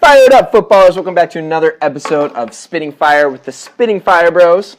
Fired up, footballers. Welcome back to another episode of Spitting Fire with the Spitting Fire Bros.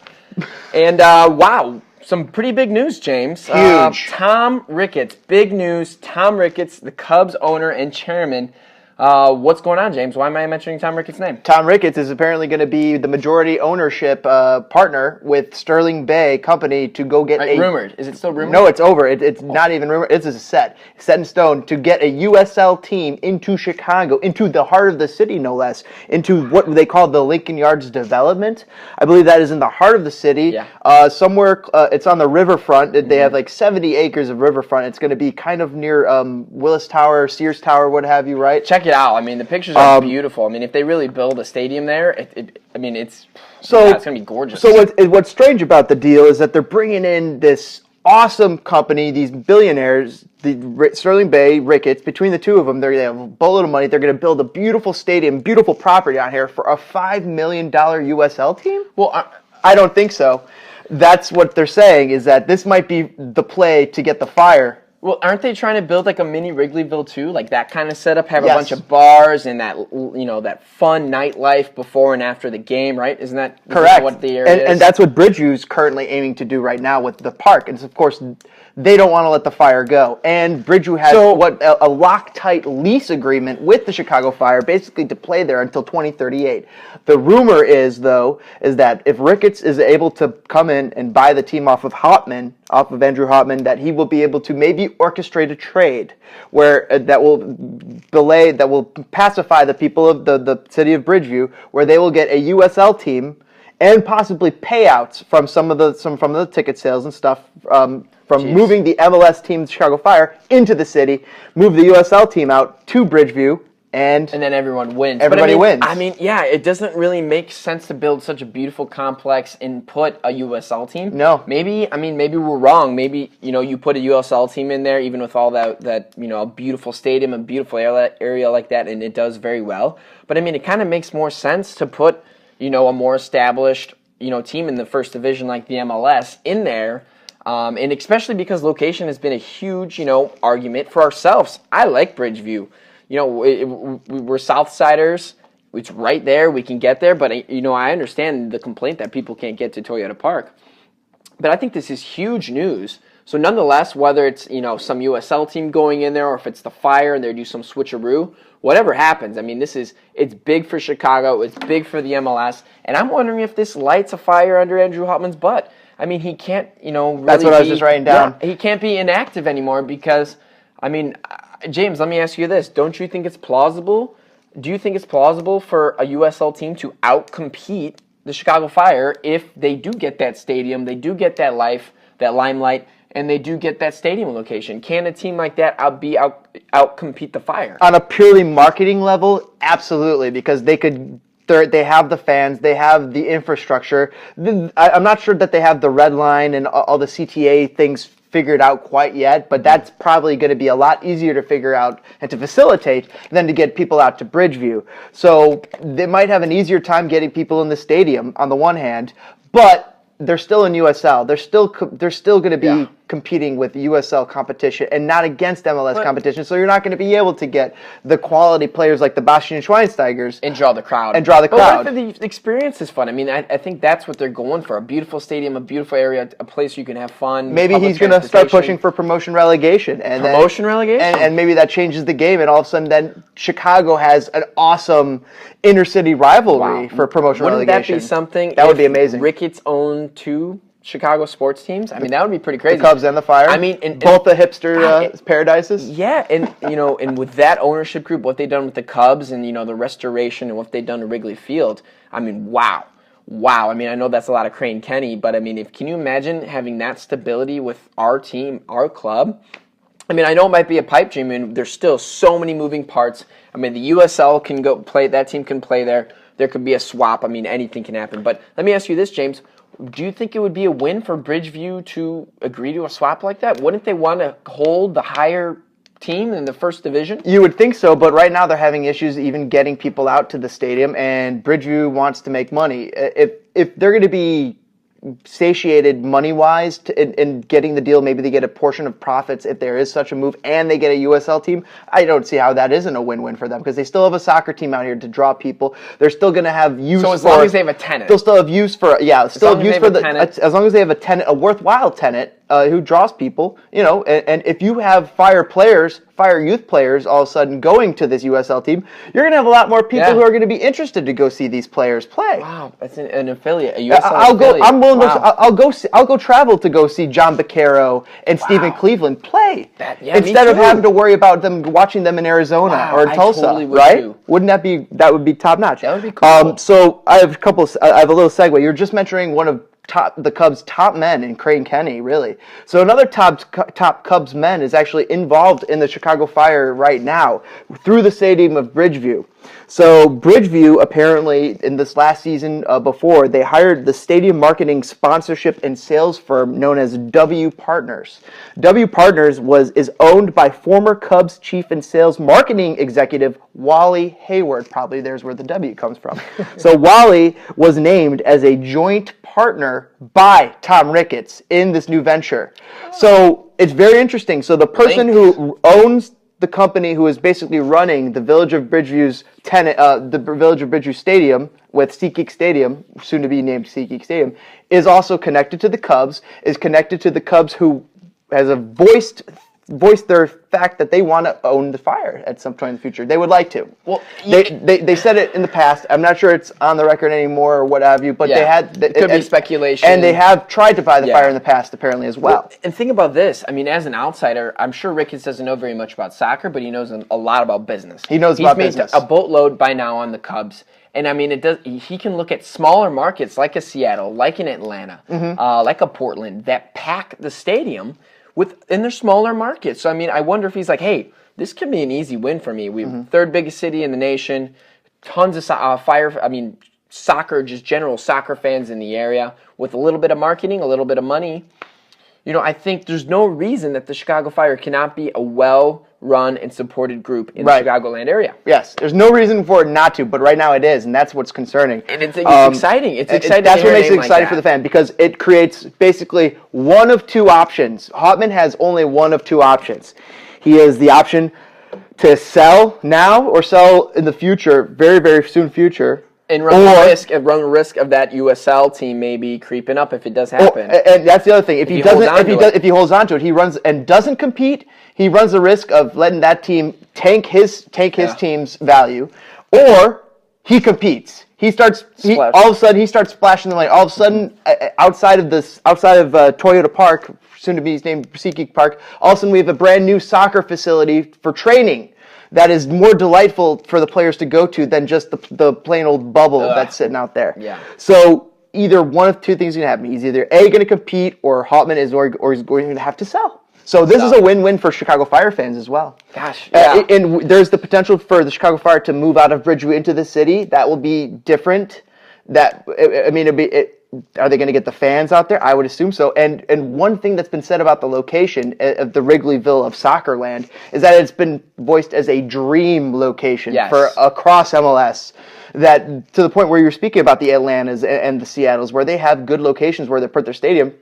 And wow, some pretty big news, James. Huge. Tom Ricketts, big news. Tom Ricketts, the Cubs owner and chairman. What's going on, James? Why am I mentioning Tom Ricketts' name? Tom Ricketts is apparently going to be the majority ownership partner with Sterling Bay Company to go get rumored. Is it still rumored? No, it's over. It's not even rumored. It's set in stone to get a USL team into Chicago, into the heart of the city, no less, into what they call the Lincoln Yards development. I believe that is in the heart of the city. Yeah. Somewhere, it's on the riverfront. They have like 70 acres of riverfront. It's going to be kind of near Willis Tower, Sears Tower, what have you, right? Check it out. I mean, the pictures are beautiful. I mean, if they really build a stadium there, it's it's going to be gorgeous. So what's strange about the deal is that they're bringing in this awesome company, these billionaires, the Sterling Bay, Ricketts. Between the two of them, they have a boatload of money. They're going to build a beautiful stadium, beautiful property out here for a $5 million USL team? Well, I don't think so. That's what they're saying, is that this might be the play to get the Fire. Well, aren't they trying to build like a mini Wrigleyville too? Like that kind of setup, have Yes. a bunch of bars and that, that fun nightlife before and after the game, right? Isn't that Correct? What the area is? And that's what Bridgeview's currently aiming to do right now with the park. And of course, they don't want to let the Fire go. And Bridgeview has a Loctite lease agreement with the Chicago Fire, basically to play there until 2038. The rumor is that if Ricketts is able to come in and buy the team off of Andrew Hopman, that he will be able to maybe orchestrate a trade where that will pacify the people of the city of Bridgeview, where they will get a USL team and possibly payouts from some of the ticket sales and stuff from moving the MLS team, the Chicago Fire, into the city, move the USL team out to Bridgeview, and then everyone wins. Everybody wins. I mean, yeah, it doesn't really make sense to build such a beautiful complex and put a USL team. No. Maybe we're wrong. Maybe, you put a USL team in there, even with all that a beautiful stadium, a beautiful area like that, and it does very well. But, I mean, it kind of makes more sense to put, a more established, team in the first division like the MLS in there. And especially because location has been a huge, argument for ourselves. I like Bridgeview. We're Southsiders. It's right there. We can get there. But, I understand the complaint that people can't get to Toyota Park. But I think this is huge news. So nonetheless, whether it's, some USL team going in there or if it's the Fire and they do some switcheroo, whatever happens, I mean, it's big for Chicago. It's big for the MLS. And I'm wondering if this lights a fire under Andrew Hopman's butt. I mean, he can't, really That's what I was just writing down. Yeah, he can't be inactive anymore because, I mean, James, let me ask you this. Don't you think it's plausible? Do you think it's plausible for a USL team to outcompete the Chicago Fire if they do get that stadium, they do get that limelight, and they do get that stadium location? Can a team like that outcompete the Fire? On a purely marketing level, absolutely, because they have the fans, they have the infrastructure. I'm not sure that they have the red line and all the CTA things figured out quite yet, but that's probably going to be a lot easier to figure out and to facilitate than to get people out to Bridgeview. So they might have an easier time getting people in the stadium on the one hand, but they're still in USL. They're still going to be competing with USL competition and not against MLS competition. So you're not going to be able to get the quality players like the Bastian Schweinsteigers and draw the crowd. But what if the experience is fun? I mean, I think that's what they're going for: a beautiful stadium, a beautiful area, a place you can have fun. Maybe he's going to start pushing for promotion relegation, and maybe that changes the game, and all of a sudden, then Chicago has an awesome inner city rivalry for promotion relegation. Wouldn't that be something? That would be amazing. Ricketts owned two Chicago sports teams. I mean, that would be pretty crazy. The Cubs and the Fire. I mean, both the hipster paradises. Yeah, and and with that ownership group, what they've done with the Cubs and the restoration and what they've done to Wrigley Field. I mean, wow. I mean, I know that's a lot of Crane Kenny, but I mean, can you imagine having that stability with our team, our club? I mean, I know it might be a pipe dream, and there's still so many moving parts. I mean, the USL can go play. That team can play there. There could be a swap. I mean, anything can happen. But let me ask you this, James. Do you think it would be a win for Bridgeview to agree to a swap like that? Wouldn't they want to hold the higher team in the first division? You would think so, but right now they're having issues even getting people out to the stadium, and Bridgeview wants to make money. If they're going to be satiated money-wise in getting the deal. Maybe they get a portion of profits if there is such a move, and they get a USL team. I don't see how that isn't a win-win for them, because they still have a soccer team out here to draw people. They're still going to have use. So as long as they have a tenant, they'll still have use for as long as they have a tenant, a worthwhile tenant who draws people. And if you have Fire youth players, all of a sudden going to this USL team, you're going to have a lot more people who are going to be interested to go see these players play. Wow, that's an affiliate, a USL I'll affiliate. go. I'm willing to. I'll go travel to go see John Baccaro and Stephen Cleveland play instead of having to worry about watching them in Arizona or in Tulsa. Totally would right? too. Wouldn't that be? That would be top notch. That would be cool. So I have a little segue. You're just mentioning one of the Cubs' top men in Crane Kenny, really. So another top Cubs men is actually involved in the Chicago Fire right now through the stadium of Bridgeview. So Bridgeview, apparently, in this last season before, they hired the stadium marketing sponsorship and sales firm known as W Partners. W Partners is owned by former Cubs chief and sales marketing executive Wally Hayward. Probably there's where the W comes from. So Wally was named as a joint partner by Tom Ricketts in this new venture. So it's very interesting. So the person who owns the company who is basically running the Village of Bridgeview's the Village of Bridgeview Stadium with SeatGeek Stadium, soon to be named SeatGeek Stadium, is also connected to the Cubs. Is connected to the Cubs, who has voiced their fact that they want to own the Fire at some point in the future. They would like to. Well, they said it in the past. I'm not sure it's on the record anymore or what have you, but they had... It could be speculation. And they have tried to buy the Fire in the past, apparently, as well. And think about this. I mean, as an outsider, I'm sure Ricketts doesn't know very much about soccer, but he knows a lot about business. He knows about business. He's made a boatload by now on the Cubs. And, I mean, he can look at smaller markets like a Seattle, like an Atlanta, like a Portland, that pack the stadium in their smaller markets. So, I mean, I wonder if he's like, hey, this could be an easy win for me. We're third biggest city in the nation, tons of soccer, just general soccer fans in the area. With a little bit of marketing, a little bit of money, I think there's no reason that the Chicago Fire cannot be a well-run and supported group in the Chicagoland area. Yes, there's no reason for it not to, but right now it is, and that's what's concerning. And it's exciting. It's exciting. That's what makes it exciting for the fan, because it creates basically one of two options. Hauptman has only one of two options. He has the option to sell now or sell in the future, very, very soon future. And run the risk of that USL team maybe creeping up if it does happen. And that's the other thing. If he holds on to it, he runs and doesn't compete, he runs the risk of letting that team tank his team's value, or he competes. All of a sudden he starts splashing the money. All of a sudden, outside of Toyota Park, soon to be named SeatGeek Park, all of a sudden we have a brand new soccer facility for training that is more delightful for the players to go to than just the plain old bubble that's sitting out there. Yeah. So either one of two things is going to happen. He's either A, going to compete, or Hauptman or he's going to have to sell. So this is a win-win for Chicago Fire fans as well. Gosh, yeah. And there's the potential for the Chicago Fire to move out of Bridgeview into the city. That will be different. Are they going to get the fans out there? I would assume so. And one thing that's been said about the location of the Wrigleyville of Soccerland is that it's been voiced as a dream location for across MLS. That to the point where you're speaking about the Atlantas and the Seattles, where they have good locations where they put their stadium.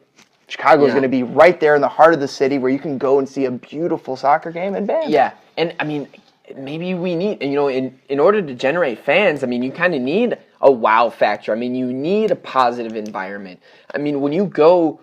Chicago is going to be right there in the heart of the city, where you can go and see a beautiful soccer game and bam. Yeah, and I mean, maybe we need, in order to generate fans, I mean, you kind of need a wow factor. I mean, you need a positive environment. I mean, when you go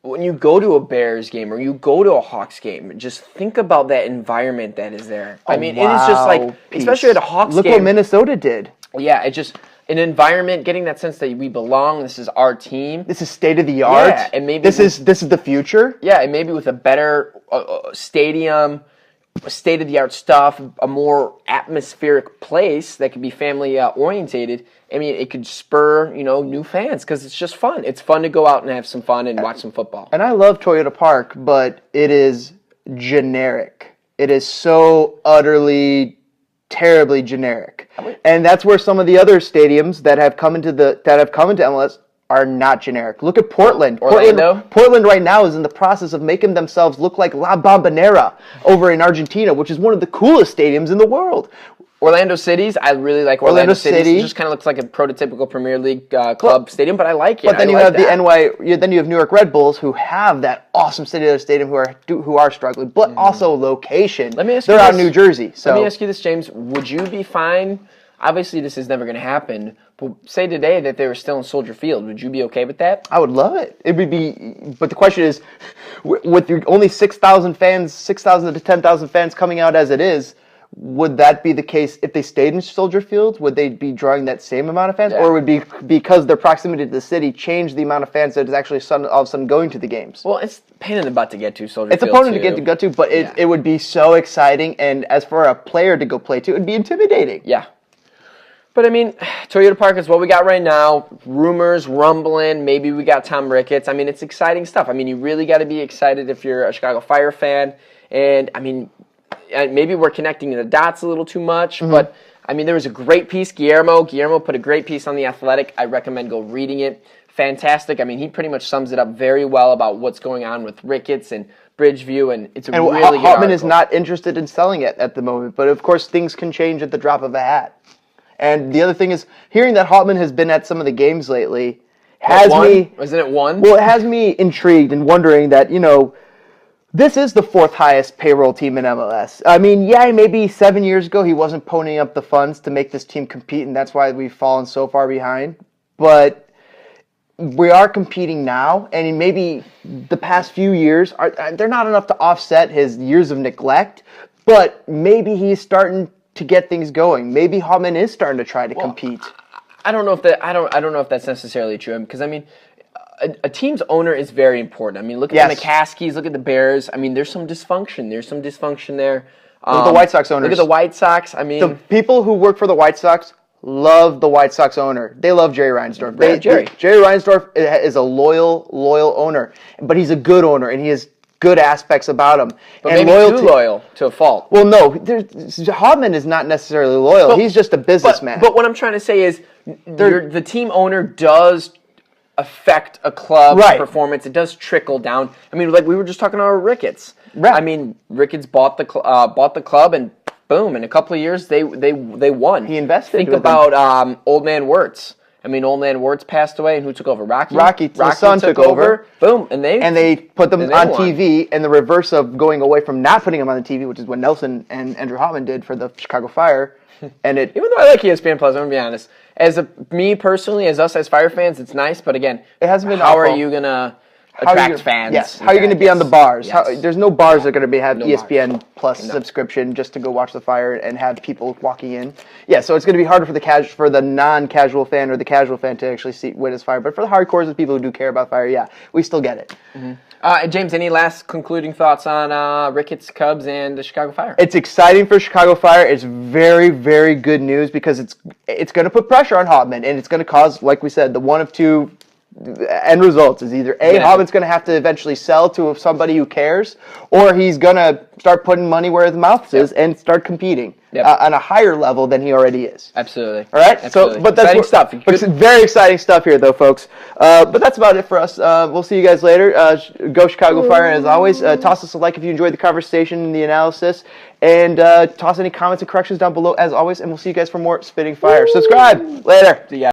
to a Bears game or you go to a Hawks game, just think about that environment that is there. I mean, it is just like, especially at a Hawks game. Look what Minnesota did. Yeah, it's just an environment, getting that sense that we belong. This is our team. This is state of the art. Yeah, and maybe this is the future. Yeah, and maybe with a better stadium, state of the art stuff, a more atmospheric place that could be family orientated. I mean, it could spur new fans because it's just fun. It's fun to go out and have some fun and watch some football. And I love Toyota Park, but it is generic. It is so utterly, terribly generic. And that's where some of the other stadiums that have come into MLS are not generic. Look at Portland. Orlando? Portland right now is in the process of making themselves look like La Bombonera over in Argentina, which is one of the coolest stadiums in the world. City's. I really like Orlando City's. It just kind of looks like a prototypical Premier League club stadium, but I like it. But then you have then you have New York Red Bulls, who have that awesome stadium, who are struggling, but also location. They're out in New Jersey. So let me ask you this, James: would you be fine? Obviously, this is never going to happen. But say today that they were still in Soldier Field, would you be okay with that? I would love it. It would be, but the question is, with only 6,000 fans, 6,000 to 10,000 fans coming out as it is. Would that be the case if they stayed in Soldier Field? Would they be drawing that same amount of fans? Yeah. Or would it be because their proximity to the city change the amount of fans that is actually all of a sudden going to the games? Well, it's a pain in the butt to get to Soldier Field. It's a pain to get to, but it would be so exciting. And as for a player to go play to, it would be intimidating. Yeah. But, I mean, Toyota Park is what we got right now. Rumors, rumbling. Maybe we got Tom Ricketts. I mean, it's exciting stuff. I mean, you really got to be excited if you're a Chicago Fire fan. And, I mean, maybe we're connecting the dots a little too much, but I mean, there was a great piece. Guillermo put a great piece on The Athletic. I recommend go reading it. Fantastic. I mean, he pretty much sums it up very well about what's going on with Ricketts and Bridgeview, and it's a really good article. Is not interested in selling it at the moment, but of course, things can change at the drop of a hat. And the other thing is, hearing that Hauptmann has been at some of the games lately Isn't it one? Well, it has me intrigued and wondering that, this is the fourth highest payroll team in MLS. I mean, maybe 7 years ago he wasn't ponying up the funds to make this team compete, and that's why we've fallen so far behind. But we are competing now, and maybe the past few years, they're not enough to offset his years of neglect, but maybe he's starting to get things going. Maybe Hauptmann is starting to try to compete. I don't know if that's necessarily true, because I mean, a team's owner is very important. I mean, look at the McCaskies, look at the Bears. I mean, there's some dysfunction. There's some dysfunction there. Look at the White Sox owners. Look at the White Sox. I mean, the people who work for the White Sox love the White Sox owner. They love Jerry Reinsdorf. Jerry Reinsdorf is a loyal owner, but he's a good owner, and he has good aspects about him. But and maybe too loyal to a fault. Well, no, Hauptmann is not necessarily loyal. He's just a businessman. But what I'm trying to say is, the team owner does affect a club's performance. It does trickle down. I mean, like we were just talking about Ricketts. Right. I mean, Ricketts bought the club, and boom, in a couple of years they won. He invested. Think about Old Man Wirtz. I mean, Old Man Wirtz passed away, and who took over? Rocky. His son took over. Boom, and they put them on TV. And the reverse of going away from not putting them on the TV, which is what Nelson and Andrew Hauptmann did for the Chicago Fire. And even though I like ESPN Plus, I'm gonna be honest. Me personally, as us as Fire fans, it's nice. But again, it hasn't been. How are you gonna attract fans? Yes. How are you going to be on the bars? There's no bars that are going to have ESPN Plus subscription just to go watch the Fire and have people walking in. Yeah, so it's going to be harder for the non-casual fan or the casual fan to actually witness Fire. But for the hardcores, the people who do care about Fire, we still get it. Mm-hmm. James, any last concluding thoughts on Ricketts, Cubs, and the Chicago Fire? It's exciting for Chicago Fire. It's very, very good news because it's going to put pressure on Hauptmann, and it's going to cause, like we said, the one of two end results is either Hauptmann's going to have to eventually sell to somebody who cares, or he's going to start putting money where his mouth is and start competing on a higher level than he already is. Absolutely. All right. Absolutely. So, but that's exciting stuff. It's very exciting stuff here, though, folks. But that's about it for us. We'll see you guys later. Go Chicago Fire, and as always, toss us a like if you enjoyed the conversation and the analysis, and toss any comments and corrections down below, as always. And we'll see you guys for more Spitting Fire. Subscribe. Later. See ya.